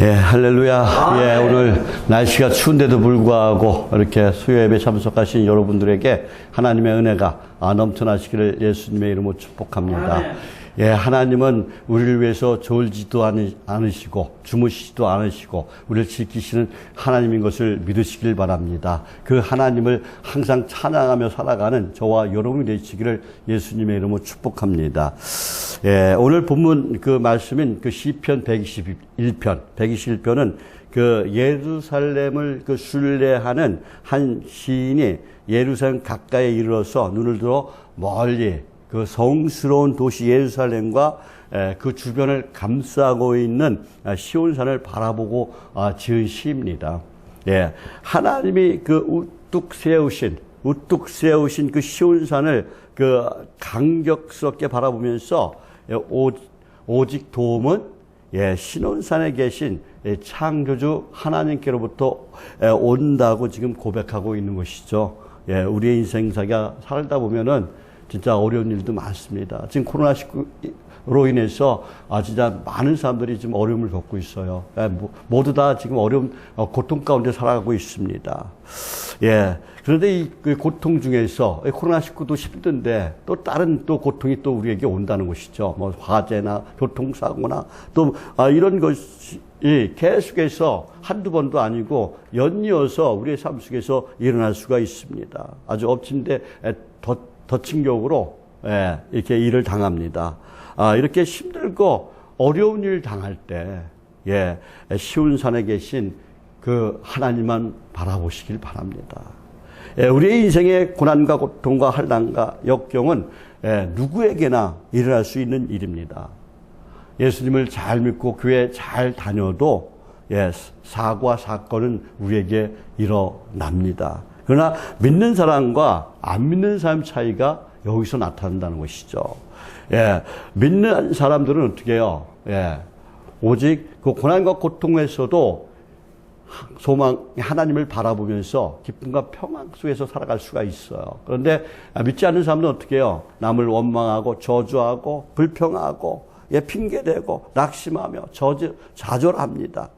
예, 할렐루야. 예, 오늘 날씨가 추운데도 불구하고 이렇게 수요 예배 참석하신 여러분들에게 하나님의 은혜가 넘쳐나시기를 예수님의 이름으로 축복합니다. 예, 하나님은 우리를 위해서 졸지도 않으시고 주무시지도 않으시고 우리를 지키시는 하나님인 것을 믿으시길 바랍니다. 그 하나님을 항상 찬양하며 살아가는 저와 여러분이 되시기를 예수님의 이름으로 축복합니다. 예, 오늘 본문 그 말씀인 그 시편 121편은 그 예루살렘을 그 순례하는 한 시인이 예루살렘 가까이에 이르러서 눈을 들어 멀리 그 성스러운 도시 예루살렘과 그 주변을 감싸고 있는 시온산을 바라보고 지은 시입니다. 예, 하나님이 그 우뚝 세우신 그 시온산을 그 강격스럽게 바라보면서 오직 도움은 시온산에 계신 창조주 하나님께로부터 온다고 지금 고백하고 있는 것이죠. 예, 우리의 인생사가 살다 보면은 진짜 어려운 일도 많습니다. 지금 코로나19로 인해서 진짜 많은 사람들이 지금 어려움을 겪고 있어요. 모두 다 지금 어려운 고통 가운데 살아가고 있습니다. 예. 그런데 이 고통 중에서 코로나19도 힘든데 또 다른 또 고통이 또 우리에게 온다는 것이죠. 뭐 화재나 교통사고나 또 이런 것이 계속해서 한두 번도 아니고 연이어서 우리의 삶 속에서 일어날 수가 있습니다. 아주 엎친 데 덧친 격으로 이렇게 일을 당합니다. 이렇게 힘들고 어려운 일을 당할 때 시온산에 계신 그 하나님만 바라보시길 바랍니다. 우리의 인생의 고난과 고통과 환난과 역경은 누구에게나 일어날 수 있는 일입니다. 예수님을 잘 믿고 교회 잘 다녀도 사고와 사건은 우리에게 일어납니다. 그러나 믿는 사람과 안 믿는 사람 차이가 여기서 나타난다는 것이죠. 예, 믿는 사람들은 어떻게 해요? 예, 오직 그 고난과 고통에서도 하나님을 바라보면서 기쁨과 평안 속에서 살아갈 수가 있어요. 그런데 믿지 않는 사람들은 어떻게 해요? 남을 원망하고 저주하고 불평하고 핑계대고 낙심하며 좌절합니다.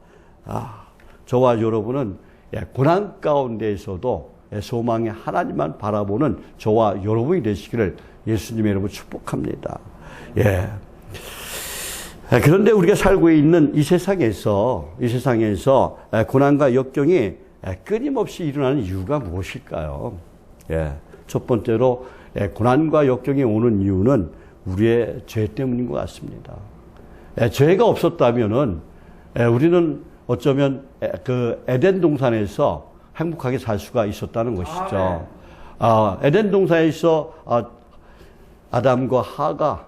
저와 여러분은 고난 가운데에서도 소망의 하나님만 바라보는 저와 여러분이 되시기를 예수님의 이름으로 축복합니다. 예. 그런데 우리가 살고 있는 이 세상에서 고난과 역경이 끊임없이 일어나는 이유가 무엇일까요? 예. 첫 번째로 고난과 역경이 오는 이유는 우리의 죄 때문인 것 같습니다. 죄가 없었다면은 우리는 어쩌면 그 에덴 동산에서 행복하게 살 수가 있었다는 것이죠. 에덴 동산에서 아담과 하가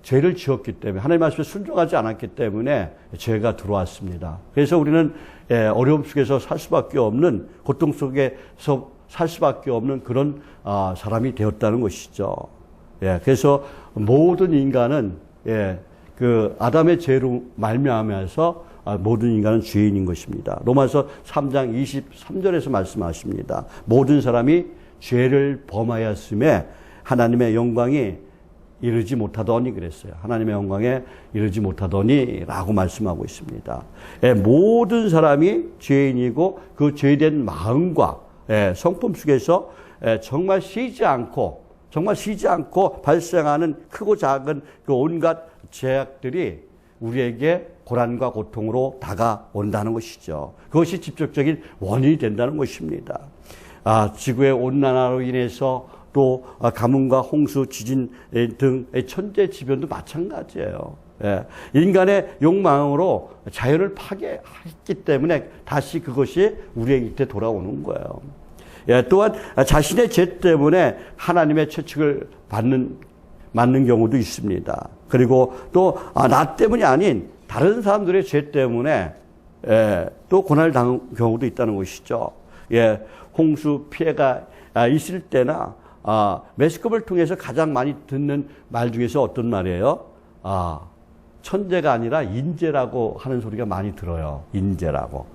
죄를 지었기 때문에 하나님 말씀에 순종하지 않았기 때문에 죄가 들어왔습니다. 그래서 우리는 어려움 속에서 살 수밖에 없는 고통 속에서 살 수밖에 없는 그런 사람이 되었다는 것이죠. 그래서 모든 인간은 그 아담의 죄로 말미암아서 모든 인간은 죄인인 것입니다. 로마서 3장 23절에서 말씀하십니다. 모든 사람이 죄를 범하였음에 하나님의 영광이 이르지 못하더니 그랬어요. 하나님의 영광에 이르지 못하더니 라고 말씀하고 있습니다. 모든 사람이 죄인이고 그 죄된 마음과 성품 속에서 정말 쉬지 않고 발생하는 크고 작은 그 온갖 죄악들이 우리에게 고난과 고통으로 다가온다는 것이죠. 그것이 직접적인 원인이 된다는 것입니다. 지구의 온난화로 인해서 또 가뭄과 홍수, 지진 등 천재지변도 마찬가지예요. 인간의 욕망으로 자연을 파괴했기 때문에 다시 그것이 우리의 곁에 돌아오는 거예요. 또한 자신의 죄 때문에 하나님의 채찍을 맞는 경우도 있습니다. 그리고 또 나 때문이 아닌 다른 사람들의 죄 때문에 또 고난을 당한 경우도 있다는 것이죠. 홍수 피해가 있을 때나 매스컴을 통해서 가장 많이 듣는 말 중에서 어떤 말이에요? 천재가 아니라 인재라고 하는 소리가 많이 들어요. 인재라고.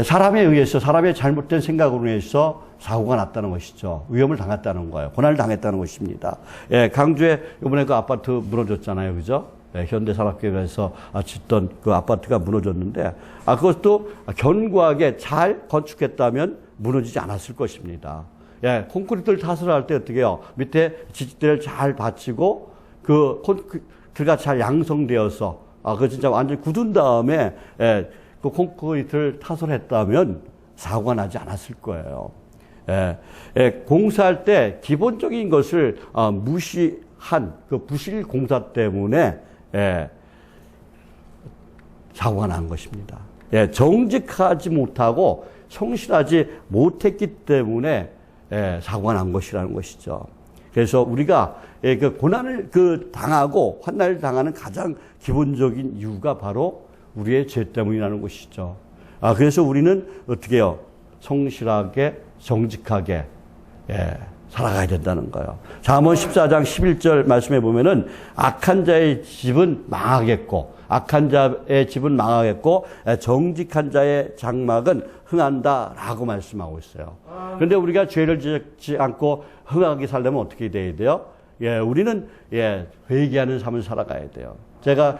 사람에 의해서 사람의 잘못된 생각으로 인해서 사고가 났다는 것이죠. 위험을 당했다는 거예요. 고난을 당했다는 것입니다. 강주에 이번에 그 아파트 무너졌잖아요. 그죠? 현대산업계에서 짓던 그 아파트가 무너졌는데, 그것도 견고하게 잘 건축했다면 무너지지 않았을 것입니다. 예, 콘크리트를 타설을 할 때 어떻게 해요? 밑에 지지대를 잘 받치고 그 콘크리트가 잘 양성되어서 그 진짜 완전히 굳은 다음에 그 콘크리트를 타설했다면 사고가 나지 않았을 거예요. 공사할 때 기본적인 것을 무시한 그 부실 공사 때문에 사고가 난 것입니다. 정직하지 못하고 성실하지 못했기 때문에 사고가 난 것이라는 것이죠. 그래서 우리가 그 고난을 당하고 환난을 당하는 가장 기본적인 이유가 바로 우리의 죄 때문이라는 것이죠. 그래서 우리는 어떻게 해요? 성실하게 정직하게 살아가야 된다는 거예요. 잠언 14장 11절 말씀해 보면은 악한 자의 집은 망하겠고 정직한 자의 장막은 흥한다라고 말씀하고 있어요. 그런데 우리가 죄를 짓지 않고 흥하게 살려면 어떻게 돼야 돼요? 우리는 회개하는 삶을 살아가야 돼요. 제가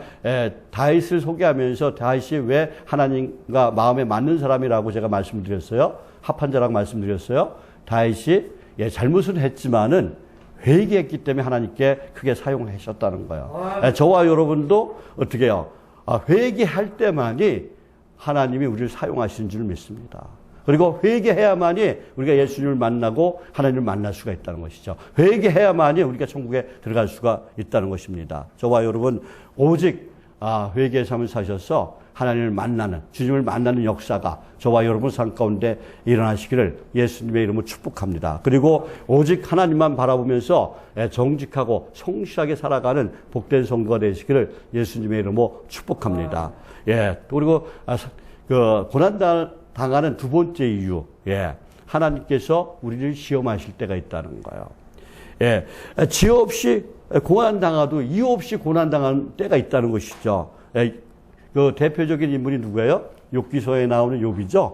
다윗을 소개하면서 다윗이 왜 하나님과 마음에 맞는 사람이라고 제가 말씀드렸어요. 합한 자라고 말씀드렸어요. 다윗이 잘못은 했지만은 회개했기 때문에 하나님께 크게 사용하셨다는 거예요. 저와 여러분도 어떻게 해요? 회개할 때만이 하나님이 우리를 사용하시는 줄 믿습니다. 그리고 회개해야만이 우리가 예수님을 만나고 하나님을 만날 수가 있다는 것이죠. 회개해야만이 우리가 천국에 들어갈 수가 있다는 것입니다. 저와 여러분 오직 회개의 삶을 사셔서 하나님을 만나는, 주님을 만나는 역사가 저와 여러분 삶 가운데 일어나시기를 예수님의 이름으로 축복합니다. 그리고 오직 하나님만 바라보면서 정직하고 성실하게 살아가는 복된 성도가 되시기를 예수님의 이름으로 축복합니다. 그리고 고난 당하는 두 번째 이유, 하나님께서 우리를 시험하실 때가 있다는 거예요. 지혜 없이 고난 당하도 이유 없이 고난 당하는 때가 있다는 것이죠. 그 대표적인 인물이 누구예요? 욥기서에 나오는 욥이죠.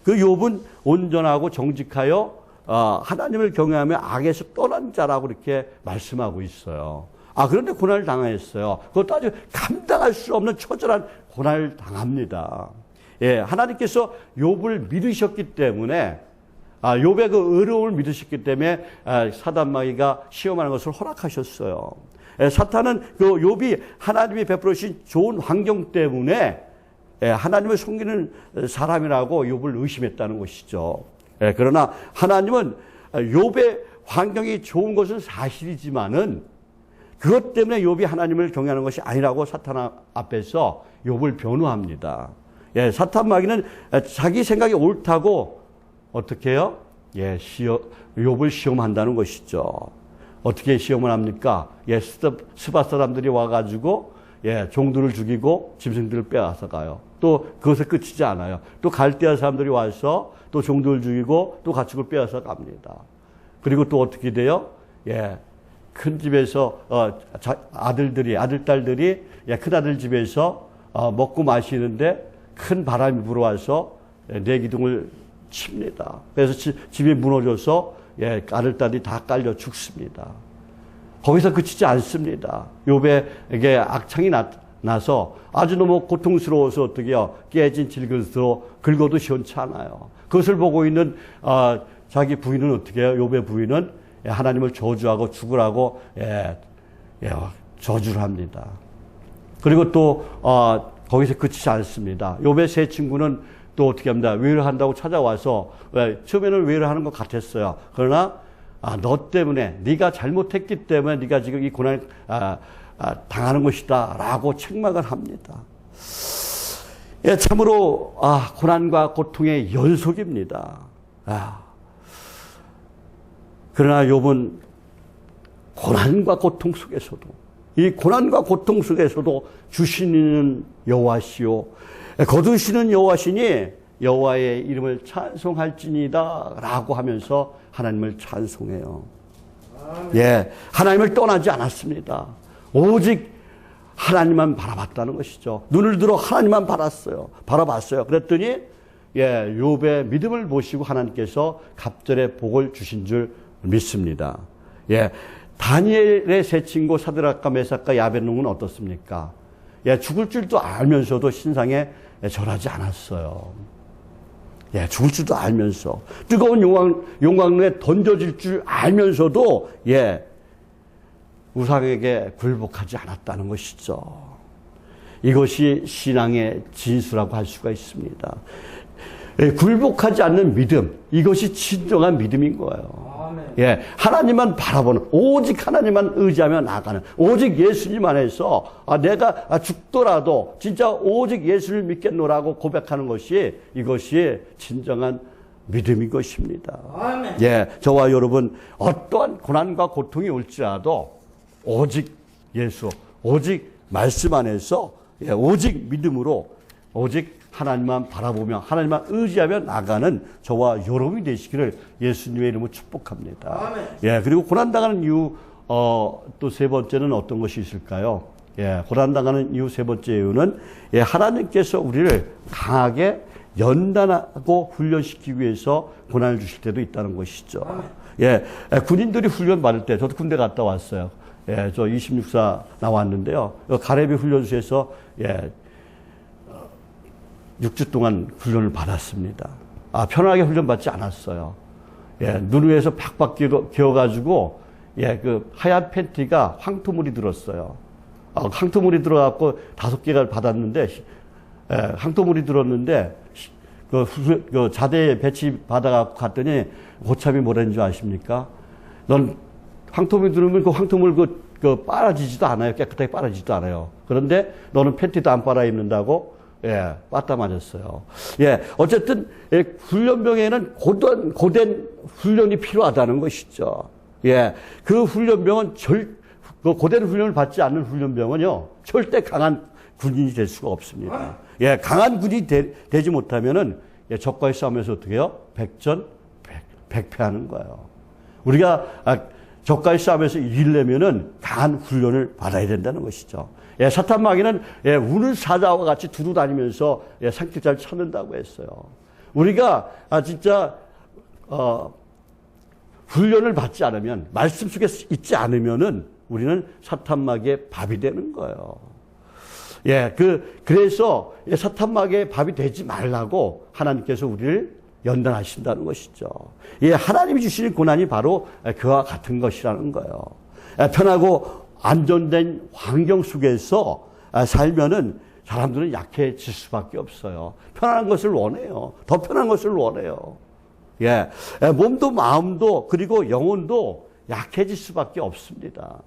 그 욥은 온전하고 정직하여 하나님을 경외하며 악에서 떠난 자라고 이렇게 말씀하고 있어요. 그런데 고난을 당했어요. 그것도 아주 감당할 수 없는 처절한 고난을 당합니다. 하나님께서 욥을 믿으셨기 때문에 욥의 그 의로움을 믿으셨기 때문에 사단마귀가 시험하는 것을 허락하셨어요. 사탄은 그 욥이 하나님이 베풀으신 좋은 환경 때문에 하나님을 섬기는 사람이라고 욥을 의심했다는 것이죠. 그러나 하나님은 욥의 환경이 좋은 것은 사실이지만은 그것 때문에 욥이 하나님을 경외하는 것이 아니라고 사탄 앞에서 욥을 변호합니다. 사탄마귀는 자기 생각이 옳다고 어떻게 해요? 욥을 시험한다는 것이죠. 어떻게 시험을 합니까? 스바 사람들이 와가지고 종들을 죽이고 짐승들을 빼앗아 가요. 또 그것에 끝이지 않아요. 또 갈대아 사람들이 와서 또 종들을 죽이고 또 가축을 빼앗아 갑니다. 그리고 또 어떻게 돼요? 큰 집에서 아들, 딸들이 큰아들 집에서 먹고 마시는데 큰 바람이 불어와서 내 기둥을 칩니다. 그래서 집이 무너져서 아들, 딸이 다 깔려 죽습니다. 거기서 그치지 않습니다. 욥에게 악창이 나서 아주 너무 고통스러워서 어떻게 해요? 깨진 질그릇으로 긁어도 시원치 않아요. 그것을 보고 있는 자기 부인은 어떻게 해요? 욥의 부인은 하나님을 저주하고 죽으라고 저주를 합니다. 그리고 또 거기서 그치지 않습니다. 욥의 세 친구는 또 어떻게 합니다? 외를 한다고 찾아와서 처음에는 외를 하는 것 같았어요. 그러나 너 때문에 네가 잘못했기 때문에 네가 지금 이 고난을 당하는 것이다 라고 책망을 합니다. 참으로 고난과 고통의 연속입니다. 그러나 욥은 고난과 고통 속에서도 이 고난과 고통 속에서도 주시는 여호와시오 거두시는 여호와시니 여호와의 이름을 찬송할지니다 라고 하면서 하나님을 찬송해요. 하나님을 떠나지 않았습니다. 오직 하나님만 바라봤다는 것이죠. 눈을 들어 하나님만 바라봤어요. 그랬더니 욥의 믿음을 보시고 하나님께서 갑절의 복을 주신 줄 믿습니다. 다니엘의 세 친구 사드락과 메삭과 야베노는 어떻습니까? 예, 죽을 줄도 알면서도 신상에 절하지 않았어요. 예, 죽을 줄도 알면서 뜨거운 용광로에 던져질 줄 알면서도 예, 우상에게 굴복하지 않았다는 것이죠. 이것이 신앙의 진수라고 할 수가 있습니다. 예, 굴복하지 않는 믿음, 이것이 진정한 믿음인 거예요. 예, 하나님만 바라보는, 오직 하나님만 의지하며 나가는, 오직 예수님 안에서 내가 죽더라도 진짜 오직 예수를 믿겠노라고 고백하는 것이 이것이 진정한 믿음인 것입니다. 아멘. 예, 저와 여러분 어떠한 고난과 고통이 올지라도 오직 예수, 오직 말씀 안에서 예, 오직 믿음으로 오직 하나님만 바라보며 하나님만 의지하며 나가는 저와 여러분이 되시기를 예수님의 이름으로 축복합니다. 아멘. 예, 그리고 고난당하는 이유 또 세 번째는 어떤 것이 있을까요? 예, 고난당하는 이유 세 번째 이유는 예, 하나님께서 우리를 강하게 연단하고 훈련시키기 위해서 고난을 주실 때도 있다는 것이죠. 아멘. 예, 군인들이 훈련 받을 때 저도 군대 갔다 왔어요. 예, 저 26사 나왔는데요. 가래비 훈련소에서 예, 6주 동안 훈련을 받았습니다. 편하게 훈련받지 않았어요. 예, 눈 위에서 팍팍 기어가지고, 예, 그 하얀 팬티가 황토물이 들었어요. 황토물이 들어갖고 5개를 받았는데, 예, 황토물이 들었는데, 그 자대에 배치 받아갖고 갔더니, 고참이 뭐라는 줄 아십니까? 넌 황토물이 들으면 그 황토물 빨아지지도 않아요. 깨끗하게 빨아지지도 않아요. 그런데 너는 팬티도 안 빨아 입는다고 예, 빠따 맞았어요. 예, 어쨌든, 예, 훈련병에는 고된 훈련이 필요하다는 것이죠. 예, 그 훈련병은 그 고된 훈련을 받지 않는 훈련병은요, 절대 강한 군인이 될 수가 없습니다. 예, 강한 군인이 되지 못하면은, 예, 적과의 싸움에서 어떻게 해요? 백패하는 거예요. 우리가, 적과의 싸움에서 이기려면은 강한 훈련을 받아야 된다는 것이죠. 예, 사탄 마귀는 예, 우는 사자와 같이 두루 다니면서 예, 산길자를 찾는다고 했어요. 우리가 진짜 훈련을 받지 않으면 말씀 속에 있지 않으면은 우리는 사탄 마귀의 밥이 되는 거예요. 예, 그래서 예, 사탄 마귀의 밥이 되지 말라고 하나님께서 우리를 연단하신다는 것이죠. 예, 하나님이 주시는 고난이 바로 그와 같은 것이라는 거예요. 예, 편하고 안전된 환경 속에서 살면은 사람들은 약해질 수밖에 없어요. 편안한 것을 원해요. 더 편한 것을 원해요. 예, 몸도 마음도 그리고 영혼도 약해질 수밖에 없습니다.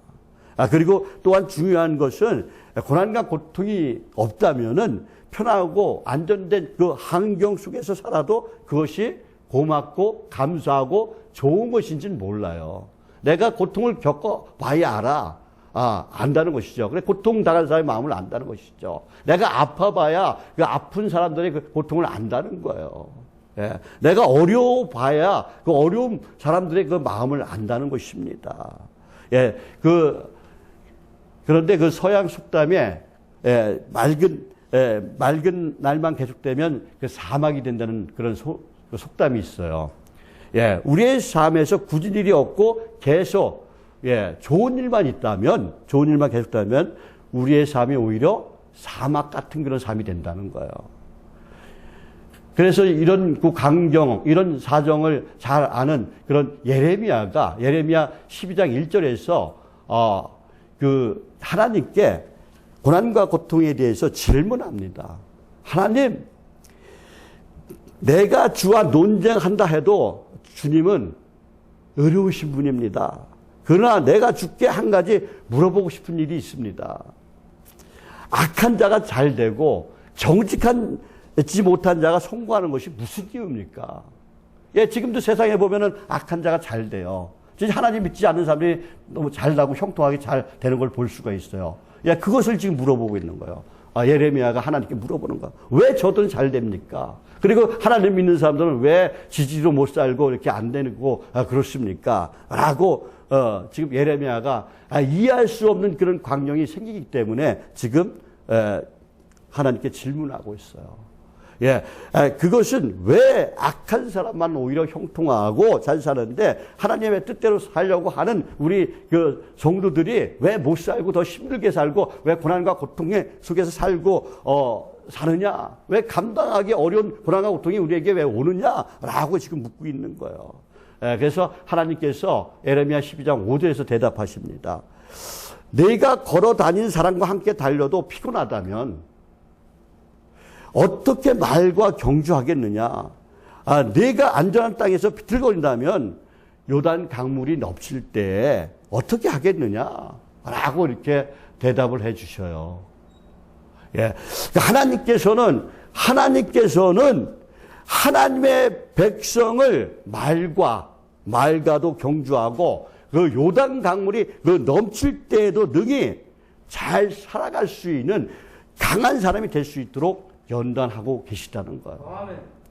그리고 또한 중요한 것은 고난과 고통이 없다면은 편하고 안전된 그 환경 속에서 살아도 그것이 고맙고 감사하고 좋은 것인지는 몰라요. 내가 고통을 겪어봐야 알아. 안다는 것이죠. 그래, 고통 당한 사람의 마음을 안다는 것이죠. 내가 아파봐야 그 아픈 사람들의 그 고통을 안다는 거예요. 예. 내가 어려워봐야 그 어려운 사람들의 그 마음을 안다는 것입니다. 예. 그런데 그 서양 속담에, 예, 맑은 날만 계속되면 그 사막이 된다는 그런 속담이 있어요. 예. 우리의 삶에서 굳은 일이 없고 계속 예, 좋은 일만 계속되면 우리의 삶이 오히려 사막 같은 그런 삶이 된다는 거예요. 그래서 이런 그 강경, 이런 사정을 잘 아는 그런 예레미야 12장 1절에서 하나님께 고난과 고통에 대해서 질문합니다. 하나님, 내가 주와 논쟁한다 해도 주님은 어려우신 분입니다. 그러나 내가 주께 한 가지 물어보고 싶은 일이 있습니다. 악한 자가 잘 되고 정직하지 못한 자가 성공하는 것이 무슨 이유입니까? 예, 지금도 세상에 보면은 악한 자가 잘 돼요. 진짜 하나님 믿지 않는 사람들이 너무 잘 나고 형통하게 잘 되는 걸 볼 수가 있어요. 예, 그것을 지금 물어보고 있는 거예요. 예레미야가 하나님께 물어보는 거야. 왜 저들은 잘 됩니까? 그리고 하나님 믿는 사람들은 왜 지지로 못 살고 이렇게 안 되고 그렇습니까? 라고 지금 예레미야가 이해할 수 없는 그런 광경이 생기기 때문에 지금 하나님께 질문하고 있어요. 예, 그것은 왜 악한 사람만 오히려 형통하고 잘 사는데 하나님의 뜻대로 살려고 하는 우리 그 성도들이 왜 못 살고 더 힘들게 살고 왜 고난과 고통의 속에서 살고 사느냐? 왜 감당하기 어려운 고난과 고통이 우리에게 왜 오느냐라고 지금 묻고 있는 거예요. 그래서 하나님께서 에레미야 12장 5절에서 대답하십니다. 내가 걸어 다닌 사람과 함께 달려도 피곤하다면 어떻게 말과 경주하겠느냐? 내가 안전한 땅에서 비틀거린다면 요단 강물이 넘칠 때 어떻게 하겠느냐? 라고 이렇게 대답을 해 주셔요. 예. 그러니까 하나님께서는 하나님의 백성을 말과도 경주하고 그 요단 강물이 그 넘칠 때에도 능히 잘 살아갈 수 있는 강한 사람이 될 수 있도록 연단하고 계시다는 거예요.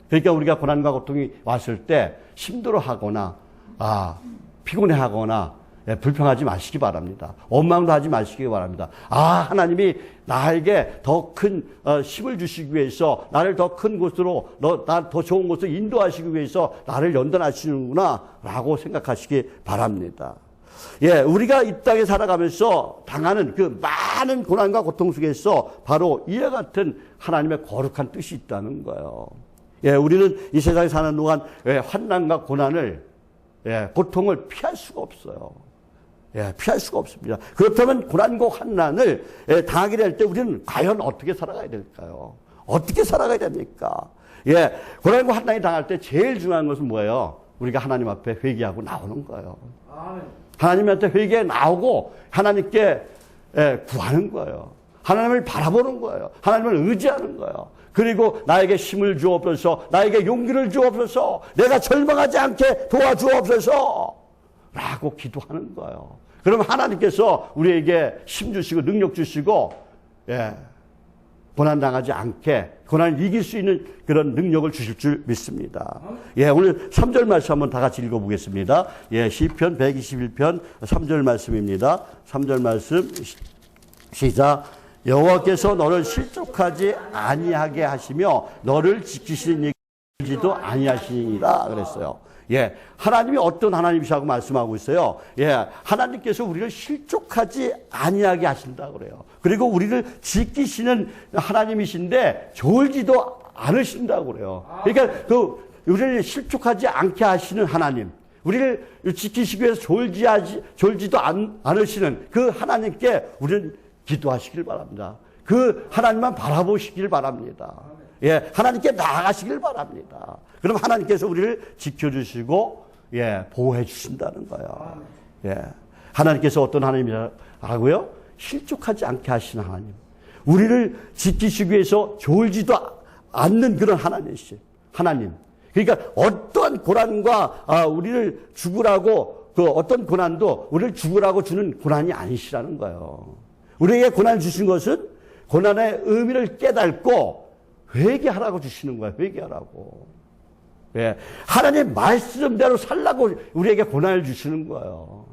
그러니까 우리가 고난과 고통이 왔을 때 힘들어하거나 피곤해하거나 불평하지 마시기 바랍니다. 원망도 하지 마시기 바랍니다. 하나님이 나에게 더 큰 힘을 주시기 위해서 나를 더 큰 곳으로 나 더 좋은 곳으로 인도하시기 위해서 나를 연단하시는구나 라고 생각하시기 바랍니다. 예, 우리가 이 땅에 살아가면서 당하는 그 많은 고난과 고통 속에서 바로 이와 같은 하나님의 거룩한 뜻이 있다는 거예요. 예, 우리는 이 세상에 사는 동안 환난과 고난을 고통을 피할 수가 없어요. 피할 수가 없습니다. 그렇다면 고난과 환난을 당하게 될 때 우리는 과연 어떻게 살아가야 될까요? 어떻게 살아가야 됩니까? 고난과 환난이 당할 때 제일 중요한 것은 뭐예요? 우리가 하나님 앞에 회개하고 나오는 거예요. 하나님한테 회개해 나오고 하나님께 구하는 거예요. 하나님을 바라보는 거예요. 하나님을 의지하는 거예요. 그리고 나에게 힘을 주옵소서, 나에게 용기를 주옵소서, 내가 절망하지 않게 도와주옵소서 라고 기도하는 거예요. 그럼 하나님께서 우리에게 힘 주시고 능력 주시고 고난당하지 않게 고난을 이길 수 있는 그런 능력을 주실 줄 믿습니다. 오늘 3절 말씀 한번 다 같이 읽어보겠습니다. 시편 121편 3절 말씀입니다. 3절 말씀 시작. 여호와께서 너를 실족하지 아니하게 하시며 너를 지키시는 일지도 아니하시니라 그랬어요. 하나님이 어떤 하나님이시라고 말씀하고 있어요. 하나님께서 우리를 실족하지 아니하게 하신다고 그래요. 그리고 우리를 지키시는 하나님이신데 졸지도 않으신다고 그래요. 그러니까 우리를 실족하지 않게 하시는 하나님, 우리를 지키시기 위해서 졸지도 않으시는 그 하나님께 우리는 기도하시길 바랍니다. 그 하나님만 바라보시길 바랍니다. 하나님께 나아가시길 바랍니다. 그럼 하나님께서 우리를 지켜주시고, 보호해 주신다는 거예요. 하나님께서 어떤 하나님이라고요? 실족하지 않게 하시는 하나님. 우리를 지키시기 위해서 졸지도 않는 그런 하나님이시. 하나님. 그러니까 어떤 고난과 우리를 죽으라고 어떤 고난도 우리를 죽으라고 주는 고난이 아니시라는 거예요. 우리에게 고난을 주신 것은 고난의 의미를 깨닫고 회개하라고 주시는 거예요. 회개하라고. 하나님의 말씀대로 살라고 우리에게 고난을 주시는 거예요.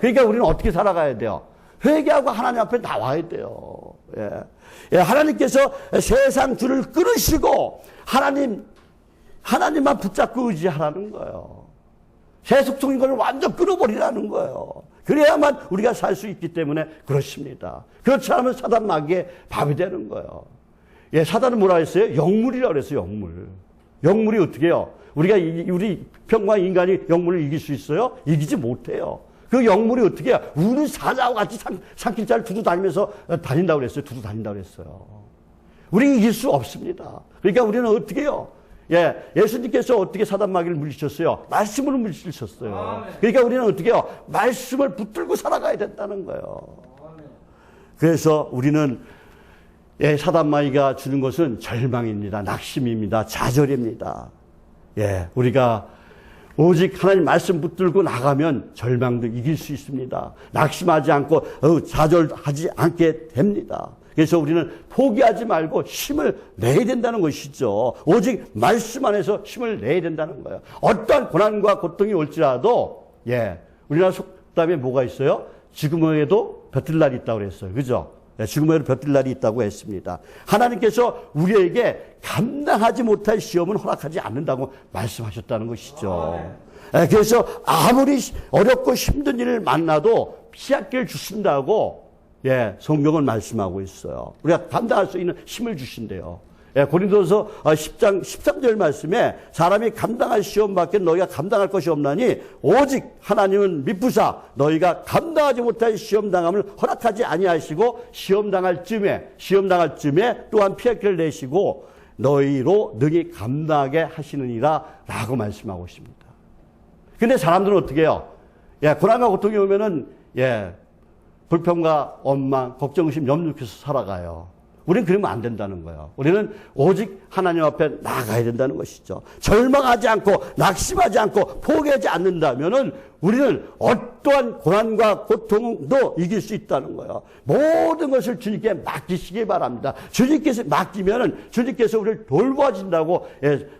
그러니까 우리는 어떻게 살아가야 돼요? 회개하고 하나님 앞에 나와야 돼요. 하나님께서 세상 줄을 끊으시고 하나님만 붙잡고 의지하라는 거예요. 세속적인 것을 완전 끊어버리라는 거예요. 그래야만 우리가 살 수 있기 때문에 그렇습니다. 그렇지 않으면 사단 마귀의 밥이 되는 거예요. 사단은 뭐라 했어요? 영물이라고 그랬어요. 영물이 어떻게 해요? 우리 평범한 인간이 영물을 이길 수 있어요? 이기지 못해요. 그 영물이 어떻게 해요? 우는 사자와 같이 산길자를 두루 다니면서 다닌다고 그랬어요. 두루 다닌다고 그랬어요. 우리는 이길 수 없습니다. 그러니까 우리는 어떻게 해요? 예수님께서 어떻게 사단 마귀를 물리셨어요? 말씀으로 물리셨어요. 그러니까 우리는 어떻게 해요? 말씀을 붙들고 살아가야 된다는 거예요. 그래서 우리는 사단 마귀가 주는 것은 절망입니다. 낙심입니다. 좌절입니다. 우리가 오직 하나님 말씀 붙들고 나가면 절망도 이길 수 있습니다. 낙심하지 않고 좌절하지 않게 됩니다. 그래서 우리는 포기하지 말고 힘을 내야 된다는 것이죠. 오직 말씀 안에서 힘을 내야 된다는 거예요. 어떠한 고난과 고통이 올지라도 우리나라 속담에 뭐가 있어요? 지금에도 볕들 날이 있다고 그랬어요. 그죠? 죽음으로 벼들 날이 있다고 했습니다. 하나님께서 우리에게 감당하지 못할 시험은 허락하지 않는다고 말씀하셨다는 것이죠. 그래서 아무리 어렵고 힘든 일을 만나도 피할 주신다고 성경은 말씀하고 있어요. 우리가 감당할 수 있는 힘을 주신대요. 고린도서 10장 13절 말씀에 사람이 감당할 시험밖에 너희가 감당할 것이 없나니 오직 하나님은 미쁘사 너희가 감당하지 못할 시험당함을 허락하지 아니하시고 시험당할 쯤에 또한 피할 길을 내시고 너희로 능히 감당하게 하시느니라 라고 말씀하고 있습니다. 근데 사람들은 어떻게 해요? 고난과 고통이 오면은 불평과 원망, 걱정, 의심, 염려해서 살아가요. 우리는 그러면 안 된다는 거예요. 우리는 오직 하나님 앞에 나아가야 된다는 것이죠. 절망하지 않고 낙심하지 않고 포기하지 않는다면은 우리는 어떠한 고난과 고통도 이길 수 있다는 거예요. 모든 것을 주님께 맡기시기 바랍니다. 주님께서 맡기면은 주님께서 우리를 돌보아진다고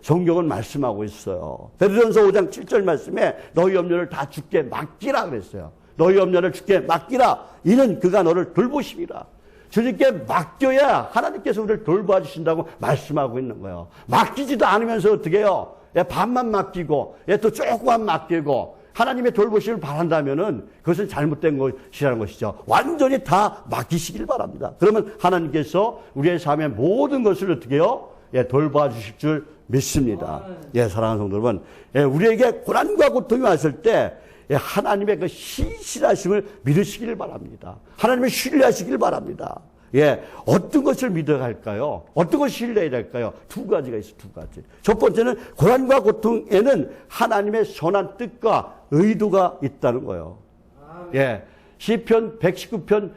성경은 말씀하고 있어요. 베드로전서 5장 7절 말씀에 너희 염려를 다 주께 맡기라 그랬어요. 너희 염려를 주께 맡기라. 이는 그가 너를 돌보심이라. 주님께 맡겨야 하나님께서 우리를 돌봐 주신다고 말씀하고 있는 거예요. 맡기지도 않으면서 어떻게 해요? 반만 맡기고 또 조금만 맡기고 하나님의 돌보심을 바란다면은 그것은 잘못된 것이라는 것이죠. 완전히 다 맡기시길 바랍니다. 그러면 하나님께서 우리의 삶의 모든 것을 어떻게 해요? 돌봐 주실 줄 믿습니다. 사랑하는 성도 여러분, 우리에게 고난과 고통이 왔을 때 하나님의 그 신실하심을 믿으시길 바랍니다. 하나님을 신뢰하시길 바랍니다. 어떤 것을 믿어야 할까요? 어떤 것을 신뢰해야 될까요? 두 가지가 있어요, 두 가지. 첫 번째는 고난과 고통에는 하나님의 선한 뜻과 의도가 있다는 거예요. 시편 119편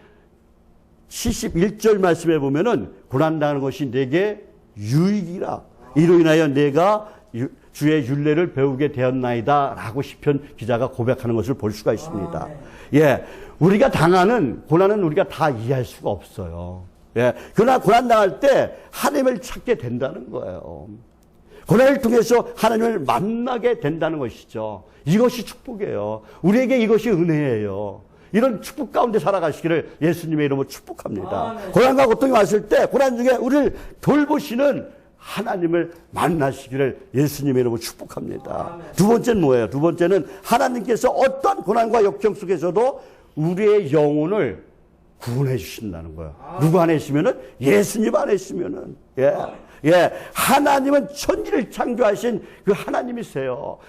71절 말씀에 보면은 고난당하는 것이 내게 유익이라. 이로 인하여 내가 주의 율례를 배우게 되었나이다 라고 시편 기자가 고백하는 것을 볼 수가 있습니다. 우리가 당하는 고난은 우리가 다 이해할 수가 없어요. 그러나 고난 당할 때 하나님을 찾게 된다는 거예요. 고난을 통해서 하나님을 만나게 된다는 것이죠. 이것이 축복이에요. 우리에게 이것이 은혜예요. 이런 축복 가운데 살아가시기를 예수님의 이름으로 축복합니다. 고난과 고통이 왔을 때 고난 중에 우리를 돌보시는 하나님을 만나시기를 예수님의 이름으로 축복합니다. 두 번째는 뭐예요? 두 번째는 하나님께서 어떤 고난과 역경 속에서도 우리의 영혼을 구원해 주신다는 거예요. 누구 안에 있으면은? 예수님 안에 있으면은. 하나님은 천지를 창조하신 그 하나님이세요.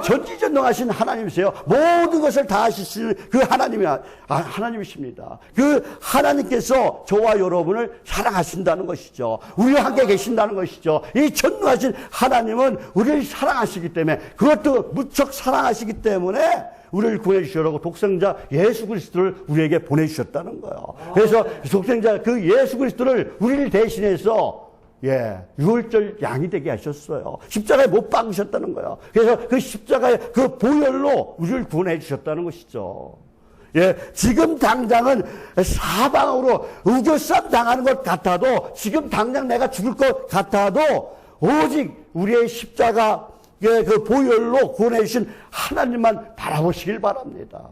전지전능하신 하나님이세요. 모든 것을 다 하실 수 있는 그 하나님이십니다. 그 하나님께서 저와 여러분을 사랑하신다는 것이죠. 우리와 함께 계신다는 것이죠. 이 전능하신 하나님은 우리를 사랑하시기 때문에, 그것도 무척 사랑하시기 때문에 우리를 구해주시려고 독생자 예수 그리스도를 우리에게 보내주셨다는 거예요. 그래서 독생자 그 예수 그리스도를 우리를 대신해서 유월절 양이 되게 하셨어요. 십자가에 못 박으셨다는 거예요. 그래서 그 십자가의 그 보혈로 우리를 구원해 주셨다는 것이죠. 지금 당장은 사방으로 우겨쌈 당하는 것 같아도, 지금 당장 내가 죽을 것 같아도 오직 우리의 십자가 그 보혈로 구원해 주신 하나님만 바라보시길 바랍니다.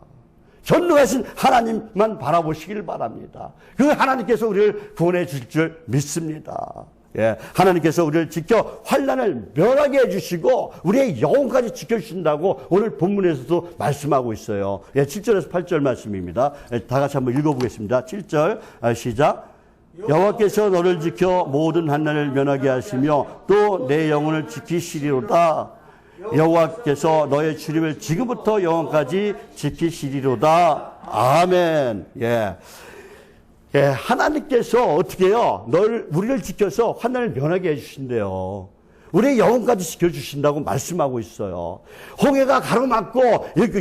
전능하신 하나님만 바라보시길 바랍니다. 그 하나님께서 우리를 구원해 주실 줄 믿습니다. 하나님께서 우리를 지켜 환난을 면하게 해주시고 우리의 영혼까지 지켜주신다고 오늘 본문에서도 말씀하고 있어요. 7절에서 8절 말씀입니다. 다 같이 한번 읽어보겠습니다. 7절 시작. 여호와께서 너를 지켜 모든 환난을 면하게 하시며 또 내 영혼을 지키시리로다. 여호와께서 너의 주님을 지금부터 영원까지 지키시리로다. 아멘. 하나님께서 어떻게 해요? 우리를 지켜서 환난을 면하게 해주신대요. 우리의 영혼까지 지켜주신다고 말씀하고 있어요. 홍해가 가로막고,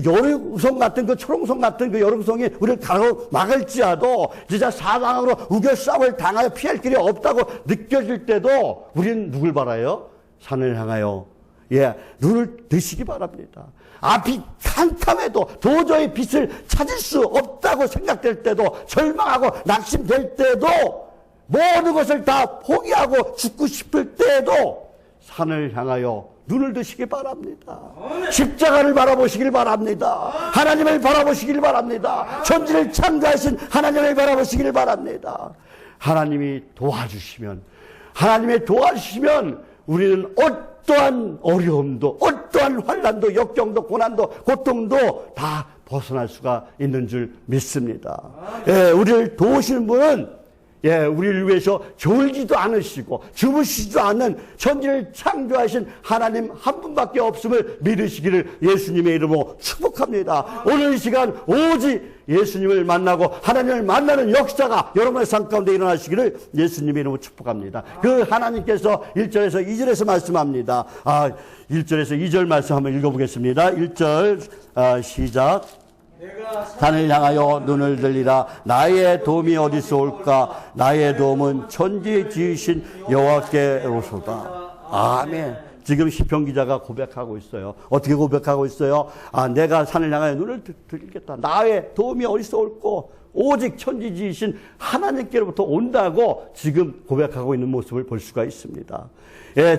여름송 같은 그 초롱송 같은 그 여름송이 우리를 가로막을지라도, 진짜 사방으로 우겨싸움을 당하여 피할 길이 없다고 느껴질 때도, 우리는 누굴 바라요? 산을 향하여, 눈을 드시기 바랍니다. 앞이 캄캄해도 도저히 빛을 찾을 수 없다고 생각될 때도, 절망하고 낙심될 때도, 모든 것을 다 포기하고 죽고 싶을 때도 산을 향하여 눈을 드시기 바랍니다. 십자가를 바라보시길 바랍니다. 하나님을 바라보시길 바랍니다. 천지를 창조하신 하나님을 바라보시길 바랍니다. 하나님이 도와주시면 우리는 어떠한 어려움도, 어떠한 환난도, 역경도, 고난도, 고통도 다 벗어날 수가 있는 줄 믿습니다. 우리를 도우시는 분은 우리를 위해서 졸지도 않으시고 주무시지도 않는 천지를 창조하신 하나님 한 분밖에 없음을 믿으시기를 예수님의 이름으로 축복합니다. 오늘 이 시간 오직 예수님을 만나고 하나님을 만나는 역사가 여러분의 삶 가운데 일어나시기를 예수님의 이름으로 축복합니다. 그 하나님께서 1절에서 2절에서 말씀합니다. 1절에서 2절 말씀 한번 읽어보겠습니다. 1절 시작. 산을 향하여 눈을 들리라. 나의 도움이 어디서 올까? 나의 도움은 천지 지으신 여호와께로소다. 아멘. 지금 시편 기자가 고백하고 있어요. 어떻게 고백하고 있어요? 내가 산을 향하여 눈을 들겠다. 나의 도움이 어디서 올까? 오직 천지 지으신 하나님께로부터 온다고 지금 고백하고 있는 모습을 볼 수가 있습니다.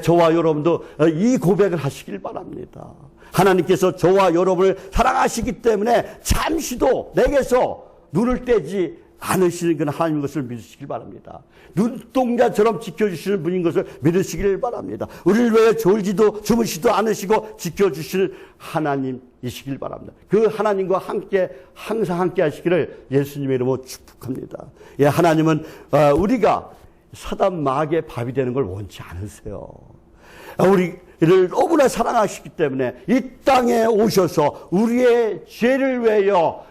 저와 여러분도 이 고백을 하시길 바랍니다. 하나님께서 저와 여러분을 사랑하시기 때문에 잠시도 내게서 눈을 떼지 않으시는 그런 하나님 것을 믿으시길 바랍니다. 눈동자처럼 지켜주시는 분인 것을 믿으시길 바랍니다. 우리를 위해 졸지도 주무시도 않으시고 지켜주시는 하나님이시길 바랍니다. 그 하나님과 함께 항상 함께 하시기를 예수님의 이름으로 축복합니다. 하나님은 우리가 사단 마귀의 밥이 되는 걸 원치 않으세요. 우리를 너무나 사랑하시기 때문에 이 땅에 오셔서 우리의 죄를 위하여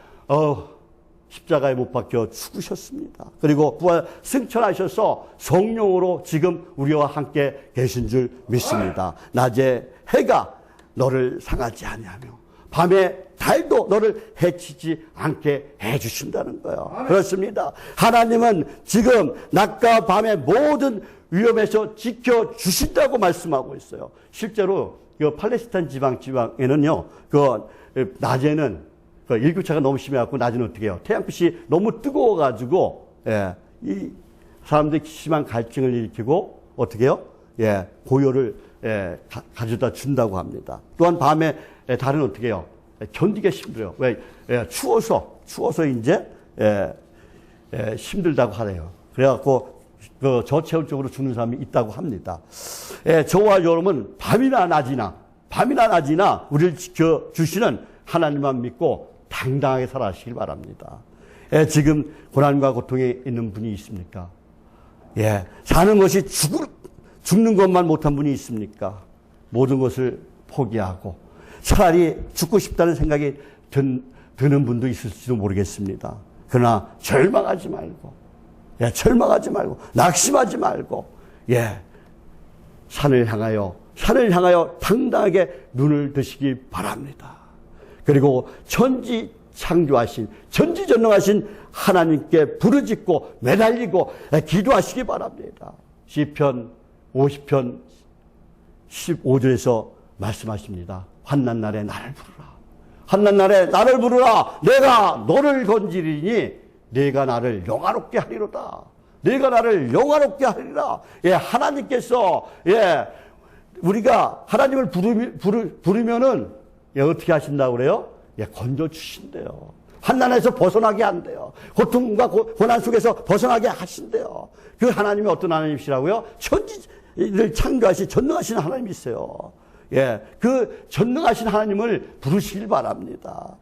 십자가에 못 박혀 죽으셨습니다. 그리고 부활 승천하셔서 성령으로 지금 우리와 함께 계신 줄 믿습니다. 낮에 해가 너를 상하지 아니하며 밤에 달도 너를 해치지 않게 해주신다는 거예요. 그렇습니다. 하나님은 지금 낮과 밤의 모든 위험에서 지켜주신다고 말씀하고 있어요. 실제로 팔레스타인 지방에는요, 낮에는 일교차가 너무 심해갖고 낮에는 어떻게 해요? 태양빛이 너무 뜨거워가지고, 이 사람들이 심한 갈증을 일으키고, 어떻게 해요? 고요를 가져다 준다고 합니다. 또한 밤에 달은 어떻게 해요? 견디기 힘들어요. 왜? 추워서 이제, 힘들다고 하래요. 그래갖고, 저체온적으로 죽는 사람이 있다고 합니다. 저와 여러분은 밤이나 낮이나 우리를 지켜주시는 하나님만 믿고 당당하게 살아가시길 바랍니다. 지금 고난과 고통에 있는 분이 있습니까? 사는 것이 죽는 것만 못한 분이 있습니까? 모든 것을 포기하고 차라리 죽고 싶다는 생각이 드는 분도 있을지도 모르겠습니다. 그러나 절망하지 말고 낙심하지 말고 산을 향하여 당당하게 눈을 드시기 바랍니다. 그리고 천지 창조하신 전지전능하신 하나님께 부르짖고 매달리고 기도하시기 바랍니다. 시편 50편 15절에서 말씀하십니다. 환난 날에 나를 부르라. 내가 너를 건지리니 내가 나를 영화롭게 하리로다. 하나님께서 우리가 하나님을 부르면은 어떻게 하신다고 그래요? 건져 주신대요. 환난에서 벗어나게 한대요. 고통과 고난 속에서 벗어나게 하신대요. 그 하나님이 어떤 하나님이시라고요? 천지를 창조하신 전능하신 하나님이세요. 그 전능하신 하나님을 부르시길 바랍니다.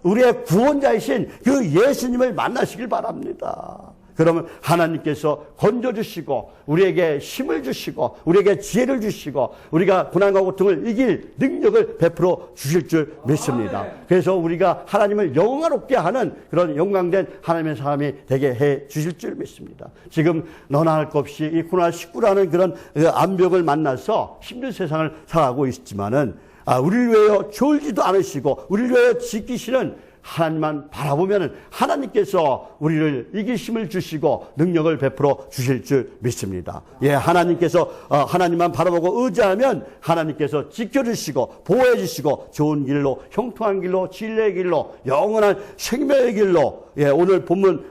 우리의 구원자이신 그 예수님을 만나시길 바랍니다. 그러면 하나님께서 건져주시고 우리에게 힘을 주시고 우리에게 지혜를 주시고 우리가 고난과 고통을 이길 능력을 베풀어 주실 줄 믿습니다. 그래서 우리가 하나님을 영화롭게 하는 그런 영광된 하나님의 사람이 되게 해 주실 줄 믿습니다. 지금 너나 할 것 없이 이 코로나19라는 그런 암벽을 만나서 힘든 세상을 살아가고 있지만은 우리를 위하여 졸지도 않으시고 우리를 위하여 지키시는 하나님만 바라보면 하나님께서 우리를 이길 힘을 주시고 능력을 베풀어 주실 줄 믿습니다. 하나님께서 하나님만 바라보고 의지하면 하나님께서 지켜주시고 보호해 주시고 좋은 길로 형통한 길로 진리의 길로 영원한 생명의 길로 오늘 본문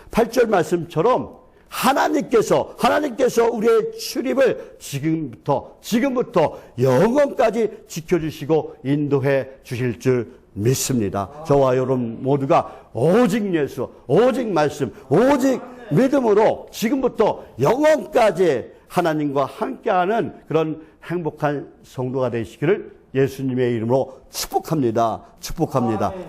8절 말씀처럼 하나님께서 우리의 출입을 지금부터 영원까지 지켜주시고 인도해 주실 줄 믿습니다. 저와 여러분 모두가 오직 예수, 오직 말씀, 오직 믿음으로 지금부터 영원까지 하나님과 함께하는 그런 행복한 성도가 되시기를 예수님의 이름으로 축복합니다.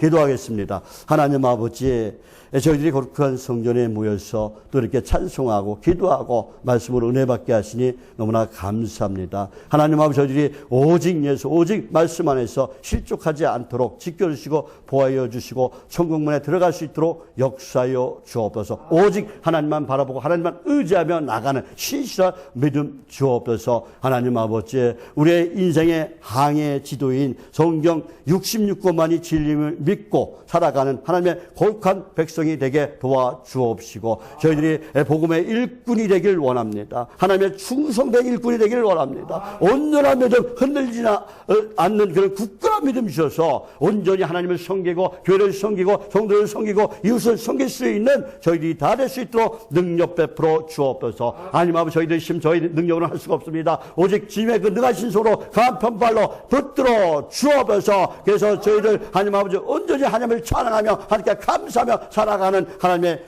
기도하겠습니다. 하나님 아버지, 저희들이 거룩한 성전에 모여서 또 이렇게 찬송하고 기도하고 말씀으로 은혜 받게 하시니 너무나 감사합니다. 하나님 아버지, 저희들이 오직 예수, 오직 말씀 안에서 실족하지 않도록 지켜주시고 보호하여 주시고 천국문에 들어갈 수 있도록 역사하여 주옵소서. 오직 하나님만 바라보고 하나님만 의지하며 나가는 신실한 믿음 주옵소서. 하나님 아버지, 우리의 인생의 항해 지도인 성경 66권만이 진리를 믿고 살아가는 하나님의 거룩한 백성이 되게 도와주옵시고 저희들이 복음의 일꾼이 되길 원합니다. 하나님의 충성된 일꾼이 되기를 원합니다. 온전한 믿음, 흔들리지 않는 그런 굳건한 믿음 주셔서 온전히 하나님을 섬기고 교회를 섬기고 성도를 섬기고 이웃을 섬길 수 있는 저희들이 다 될 수 있도록 능력 베풀어 주옵소서. 하나님 아버지, 저희들 저희 능력으로는 할 수가 없습니다. 오직 주님의 그 능하신 손으로 강한 편발로 붙들어 주옵소서. 그래서 저희들 하나님 아버지 온전히 하나님을 찬양하며 하나님께 감사하며 살아가는 하나님의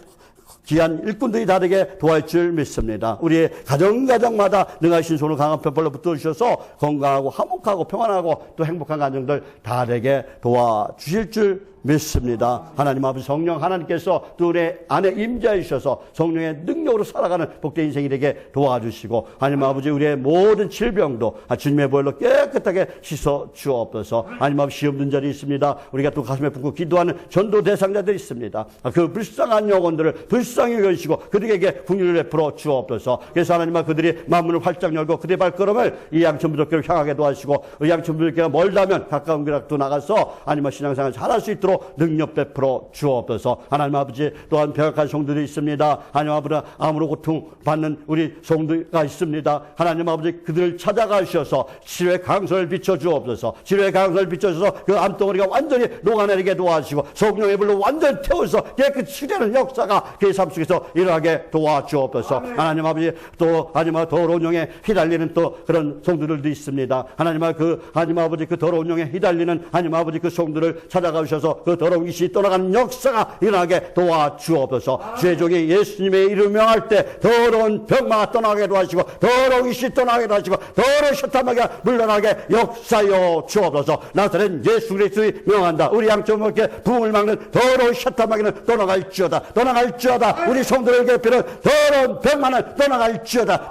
귀한 일꾼들이 다 되게 도와줄 줄 믿습니다. 우리의 가정마다 능하신 손을 강한 편발로 붙들어주셔서 건강하고 화목하고 평안하고 또 행복한 가정들 다 되게 도와주실 줄 믿습니다. 하나님 아버지, 성령 하나님께서 또 우리 안에 임재해 주셔서 성령의 능력으로 살아가는 복된 인생이 되게 도와주시고 하나님 아버지, 우리의 모든 질병도 주님의 보혈로 깨끗하게 씻어 주옵소서. 하나님 아버지, 시험 든 자리 있습니다. 우리가 또 가슴에 품고 기도하는 전도 대상자들이 있습니다. 그 불쌍한 영혼들을 불쌍히 여기시고 그들에게 긍휼을 베풀어 주옵소서. 그래서 하나님 아버지, 그들이 마음문을 활짝 열고 그들의 발걸음을 이 양천부족교로 향하게 도와주시고 이 양천부족교가 멀다면 가까운 교락도 나가서 하나님 아버지 신앙생활 잘할 수 있도록 능력 베풀어 주옵소서. 하나님 아버지, 또한 배역한 성도들이 있습니다. 하나님 아버지, 암으로 고통받는 우리 성도가 있습니다. 하나님 아버지, 그들을 찾아가셔서 치료의 강선을 비춰주옵소서. 치료의 강선을 비춰줘서 그 암덩어리가 완전히 녹아내리게 도와주시고 성령의 불로 완전히 태워서 깨끗이 치료하는 역사가 그의 삶 속에서 일어나게 도와주옵소서. 하나님 아버지, 또 하나님 아버지, 더러운 영에 휘달리는 또 그런 성도들도 있습니다. 하나님 아버지, 그 더러운 영에 휘달리는 하나님 아버지 그 성도를 찾아가셔서 그 더러운 귀신이 떠나가는 역사가 일어나게 도와주옵소서. 주의 종이 예수님의 이름 명할 때 더러운 병마가 떠나게 도와주시고 더러운 귀신이 떠나게 도와주시고 더러운 셔탄마귀가 물러나게 역사여 주옵소서. 나사렛 예수 그리스도의 명한다. 우리 양쪽에 부흥을 막는 더러운 셔탄마귀는 떠나갈지어다. 우리 성도를 괴롭히는 더러운 병마는 떠나갈지어다.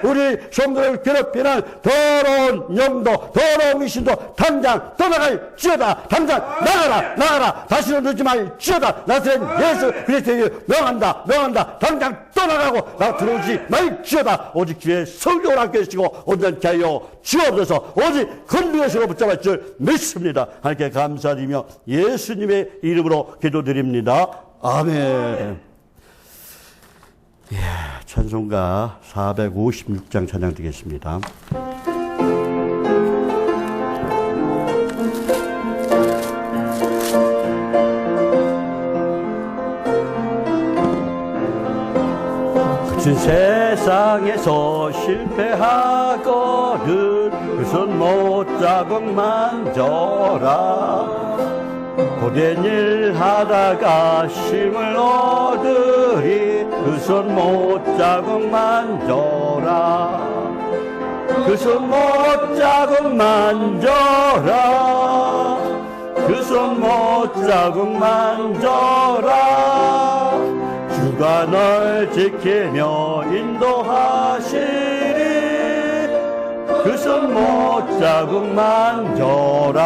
우리 성도를 괴롭히는 더러운 영도 더러운 귀신도 당장 떠나갈지어다. 당장 나가라. 다시는 늦지 말지어다. 나사렛 예수 그리스도의 명한다. 당장 떠나가고 나 들어오지 말지어다. 오직 주의 성령을 함께 해주시고 온전케 하여 주옵소서. 오직 건능의 손으로 붙잡을 줄 믿습니다. 하나님께 감사드리며 예수님의 이름으로 기도드립니다. 아멘. 찬송가 456장 찬양 드리겠습니다. 세상에서 실패하거든 그 손 못자국 만져라. 고된 일 하다가 힘을 얻으리 그 손 못자국 만져라. 그 손 못자국 만져라. 그 손 못자국 만져라. 주가 널 지키며 인도하시리 그 손 못자국 만져라.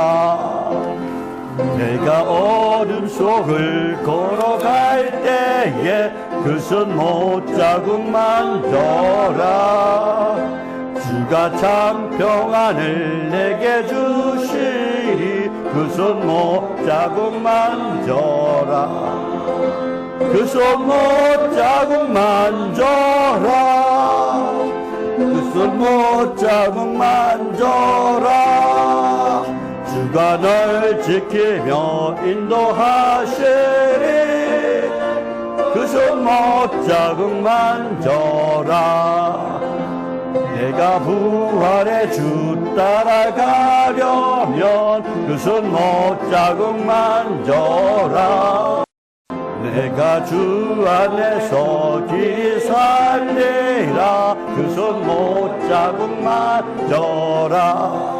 내가 어둠 속을 걸어갈 때에 그 손 못자국 만져라. 주가 참 평안을 내게 주시리 그 손 못자국 만져라. 그 손 못자국 만져라. 그 손 못자국 만져라. 주가 널 지키며 인도하시리 그 손 못자국 만져라. 내가 부활의 주 따라가려면 그 손 못자국 만져라. 내가 주 안에서 길이 살리라. 그 손 못자국 만져라.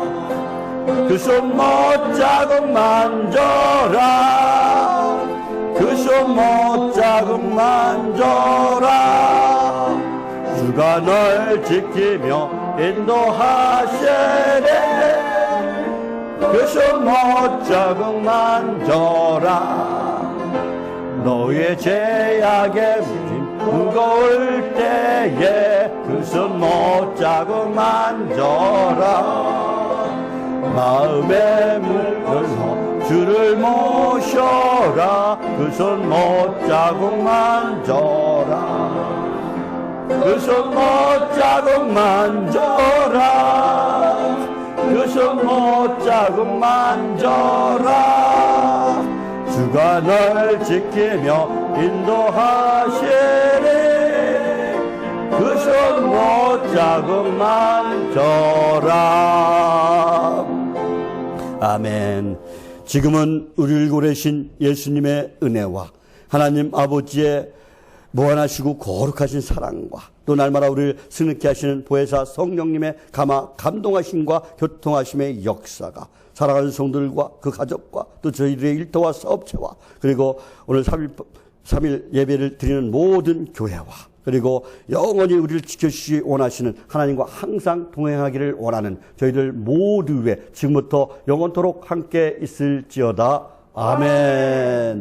그 손 못자국 만져라. 그 손 못자국 만져라. 주가 널 지키며 인도하시네. 그 손 못자국 만져라. 너의 죄악의 무림 무거울 때에 그 손 못자국 만져라. 마음의 물들로 주를 모셔라. 그 손 못자국 만져라. 그 손 못자국 만져라. 그 손 못자국 만져라. 주가 널 지키며 인도하시리. 그 손 못자국 만져라. 아멘. 지금은 우리를 고르신 예수님의 은혜와 하나님 아버지의 무한하시고 거룩하신 사랑과 또 날마다 우리를 승리케 하시는 보혜사 성령님의 감동하심과 교통하심의 역사가 사랑하는 성도들과 그 가족과 또 저희들의 일터와 사업체와 그리고 오늘 3일 예배를 드리는 모든 교회와 그리고 영원히 우리를 지켜주시 원하시는 하나님과 항상 동행하기를 원하는 저희들 모두의 지금부터 영원토록 함께 있을지어다. 아멘.